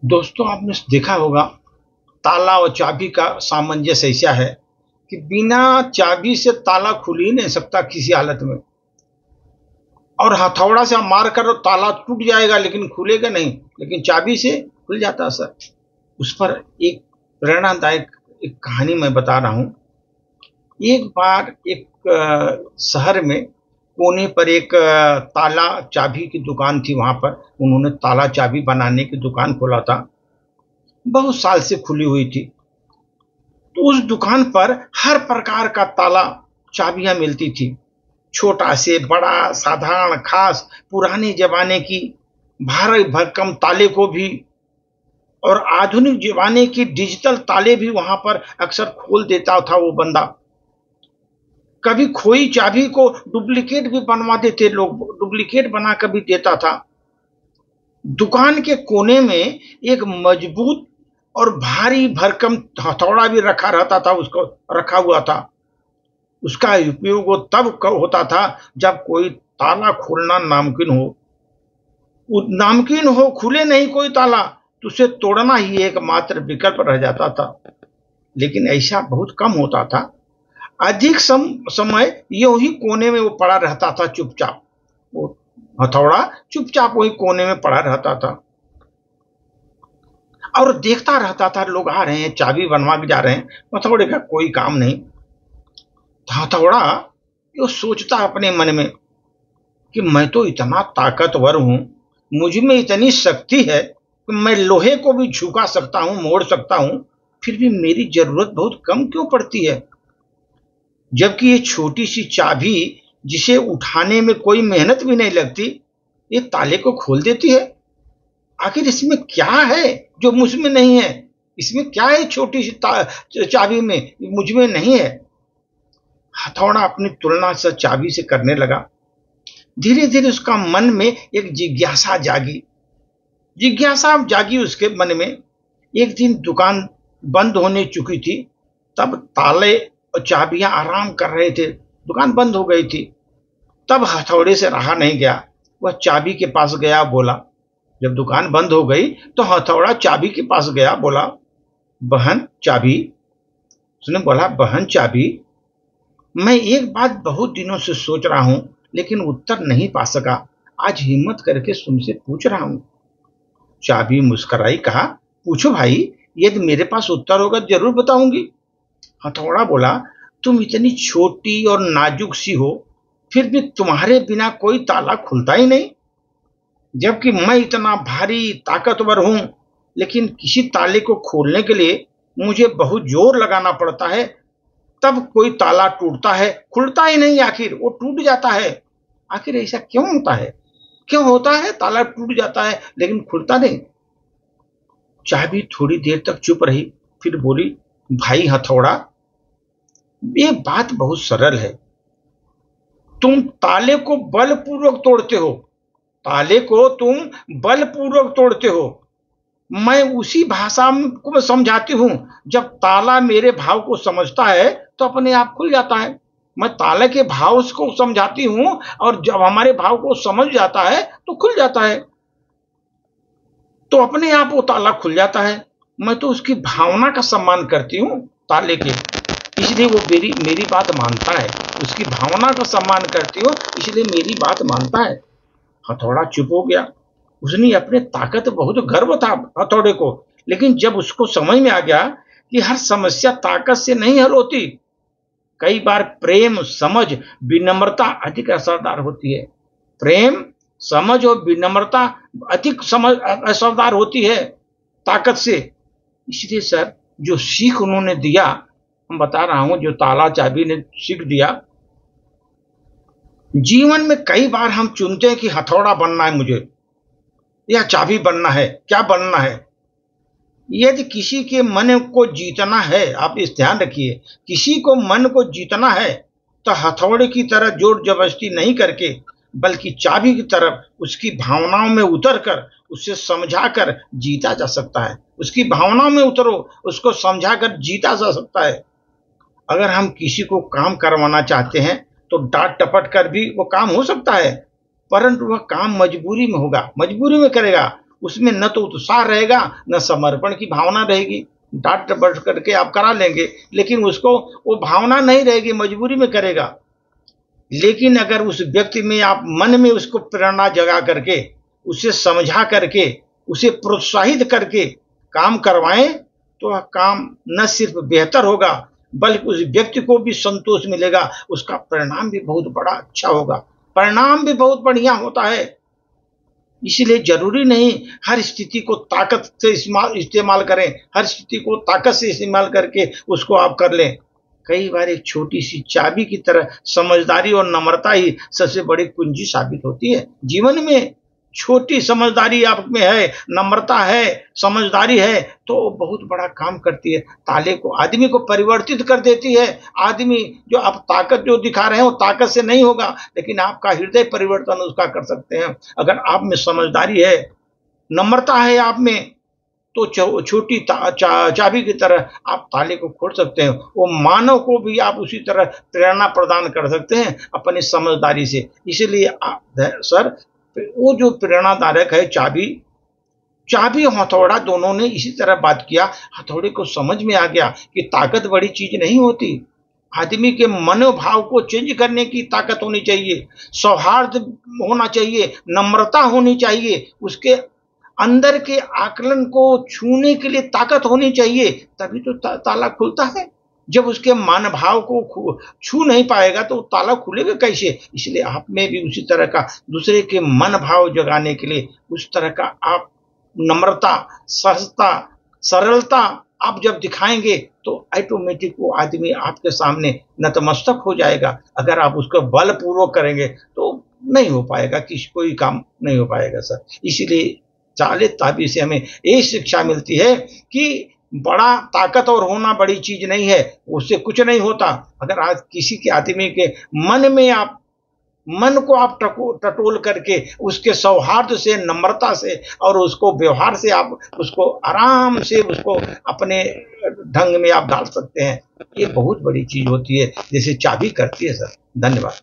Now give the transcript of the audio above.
दोस्तों, आपने देखा होगा ताला और चाबी का सामंजस्य ऐसा है कि बिना चाबी से ताला खुल ही नहीं सकता किसी हालत में। और हथौड़ा से मार कर ताला टूट जाएगा लेकिन खुलेगा नहीं, लेकिन चाबी से खुल जाता है सर। उस पर एक प्रेरणादायक एक कहानी मैं बता रहा हूँ। एक बार एक शहर में कोने पर एक ताला चाबी की दुकान थी। वहां पर उन्होंने ताला चाबी बनाने की दुकान खोला था। बहुत साल से खुली हुई थी। तो उस दुकान पर हर प्रकार का ताला चाबियां मिलती थी, छोटा से बड़ा, साधारण, खास, पुराने जमाने की, भारी भरकम ताले को भी, और आधुनिक जमाने की डिजिटल ताले भी वहां पर अक्सर खोल देता था वो बंदा। कभी खोई चाबी को डुप्लीकेट भी बनवा देते लोग, डुप्लीकेट बना कर भी देता था। दुकान के कोने में एक मजबूत और भारी भरकम हथौड़ा भी रखा रहता था, उसको रखा हुआ था। उसका उपयोग वो तब होता था जब कोई ताला खोलना नामुमकिन हो, खुले नहीं कोई ताला, तो उसे तोड़ना ही एकमात्र विकल्प रह जाता था। लेकिन ऐसा बहुत कम होता था। अधिक समय यूं ही कोने में वो पड़ा रहता था चुपचाप। वो हथौड़ा चुपचाप वही कोने में पड़ा रहता था और देखता रहता था, लोग आ रहे हैं, चाबी बनवा के जा रहे हैं, हथौड़े का कोई काम नहीं। हथौड़ा ये सोचता अपने मन में कि मैं तो इतना ताकतवर हूं, मुझ में इतनी शक्ति है कि मैं लोहे को भी झुका सकता हूं, मोड़ सकता हूं, फिर भी मेरी जरूरत बहुत कम क्यों पड़ती है। जबकि ये छोटी सी चाबी जिसे उठाने में कोई मेहनत भी नहीं लगती, ये ताले को खोल देती है। आखिर इसमें क्या है जो मुझ में नहीं है? इसमें क्या है छोटी सी चाबी में, मुझ में नहीं है? हथौड़ा अपनी तुलना से चाबी से करने लगा। धीरे धीरे उसका मन में एक जिज्ञासा जागी उसके मन में। एक दिन दुकान बंद होने चुकी थी, तब ताले और चाबियां आराम कर रहे थे, दुकान बंद हो गई थी। तब हथौड़े से रहा नहीं गया, वह चाबी के पास गया, बोला, जब दुकान बंद हो गई तो हथौड़ा चाबी के पास गया, बोला, बहन चाबी। उसने बोला, बहन चाबी, मैं एक बात बहुत दिनों से सोच रहा हूं लेकिन उत्तर नहीं पा सका, आज हिम्मत करके तुमसे पूछ रहा हूं। चाबी मुस्कुराई, कहा, पूछो भाई, यदि मेरे पास उत्तर होगा जरूर बताऊंगी। हथौड़ा बोला, तुम इतनी छोटी और नाजुक सी हो, फिर भी तुम्हारे बिना कोई ताला खुलता ही नहीं, जबकि मैं इतना भारी ताकतवर हूं, लेकिन किसी ताले को खोलने के लिए मुझे बहुत जोर लगाना पड़ता है, तब कोई ताला टूटता है, खुलता ही नहीं, आखिर वो टूट जाता है। आखिर ऐसा क्यों होता है? क्यों होता है ताला टूट जाता है लेकिन खुलता नहीं? चाबी थोड़ी देर तक चुप रही, फिर बोली, भाई हथौड़ा, ये बात बहुत सरल है। तुम ताले को बलपूर्वक तोड़ते हो, ताले को तुम बलपूर्वक तोड़ते हो। मैं उसी भाषा को समझाती हूं, जब ताला मेरे भाव को समझता है तो अपने आप खुल जाता है। मैं ताले के भाव को समझाती हूं और जब हमारे भाव को समझ जाता है तो खुल जाता है, तो अपने आप वो ताला खुल जाता है। मैं तो उसकी भावना का सम्मान करती हूं ताले के, इसलिए वो मेरी बात मानता है। उसकी भावना का सम्मान करती हूं, इसलिए मेरी बात मानता है। हथौड़ा चुप हो गया। उसने अपने ताकत बहुत गर्व था हथौड़े को, लेकिन जब उसको समझ में आ गया कि हर समस्या ताकत से नहीं हल होती, कई बार प्रेम, समझ, विनम्रता अधिक असरदार होती है। प्रेम, समझ और विनम्रता अधिक असरदार होती है ताकत से। इसलिए सर, जो सीख उन्होंने दिया, मैं बता रहा हूं, जो ताला चाबी ने सीख दिया, जीवन में कई बार हम चुनते हैं कि हथौड़ा बनना है मुझे या चाबी बनना है, क्या बनना है। यदि किसी के मन को जीतना है, आप इस ध्यान रखिए, किसी को मन को जीतना है तो हथौड़े की तरह जोर जबरदस्ती नहीं करके, बल्कि चाबी की तरफ उसकी भावनाओं में उतरकर उसे समझाकर जीता जा सकता है। उसकी भावनाओं में उतरो, उसको समझाकर जीता जा सकता है। अगर हम किसी को काम करवाना चाहते हैं तो डांट टपट कर भी वो काम हो सकता है, परंतु वह काम मजबूरी में होगा, मजबूरी में करेगा। उसमें न तो उत्साह रहेगा, न समर्पण की भावना रहेगी। डांट बट करके आप करा लेंगे, लेकिन उसको वो भावना नहीं रहेगी, मजबूरी में करेगा। लेकिन अगर उस व्यक्ति में आप मन में उसको प्रेरणा जगा करके, उसे समझा करके, उसे प्रोत्साहित करके काम करवाएं, तो वह काम न सिर्फ बेहतर होगा, बल्कि उस व्यक्ति को भी संतोष मिलेगा, उसका परिणाम भी बहुत बड़ा अच्छा होगा, परिणाम भी बहुत बढ़िया होता है। इसलिए जरूरी नहीं हर स्थिति को ताकत से इस्तेमाल करें, हर स्थिति को ताकत से इस्तेमाल करके उसको आप कर लें। कई बार एक छोटी सी चाबी की तरह समझदारी और नम्रता ही सबसे बड़ी कुंजी साबित होती है जीवन में। छोटी समझदारी आप में है, नम्रता है, समझदारी है, तो बहुत बड़ा काम करती है। ताले को, आदमी को परिवर्तित कर देती है। आदमी जो आप ताकत जो दिखा रहे हैं वो ताकत से नहीं होगा, लेकिन आपका हृदय परिवर्तन उसका कर सकते हैं। अगर आप में समझदारी है, नम्रता है आप में, तो छोटी चाबी की तरह आप ताले को खोल सकते हैं। वो मानव को भी आप उसी तरह प्रेरणा प्रदान कर सकते हैं अपनी समझदारी से। इसलिए सर, वो जो प्रेरणादायक है चाबी और हथौड़ा, दोनों ने इसी तरह बात किया। हथौड़े को समझ में आ गया कि ताकत बड़ी चीज नहीं होती, आदमी के मनोभाव को चेंज करने की ताकत होनी चाहिए, सौहार्द होना चाहिए, नम्रता होनी चाहिए, उसके अंदर के आकलन को छूने के लिए ताकत होनी चाहिए, तभी तो ताला खुलता है। जब उसके मन भाव को छू नहीं पाएगा तो ताला खुलेगा कैसे। इसलिए आप में भी उसी तरह का दूसरे के मन भाव जगाने के लिए उस तरह का आप नम्रता, सहजता, सरलता आप जब दिखाएंगे तो ऑटोमेटिक वो आदमी आपके सामने नतमस्तक हो जाएगा। अगर आप उसको बलपूर्वक करेंगे तो नहीं हो पाएगा, कोई काम नहीं हो पाएगा सर। इसीलिए चाले ताबी से हमें यही शिक्षा मिलती है कि बड़ा ताकतवर होना बड़ी चीज नहीं है, उससे कुछ नहीं होता। अगर आज किसी के आदमी के मन को आप टटोल करके उसके सौहार्द से, नम्रता से और उसको व्यवहार से आप उसको आराम से उसको अपने ढंग में आप डाल सकते हैं। ये बहुत बड़ी चीज होती है, जैसे चाबी करती है सर। धन्यवाद।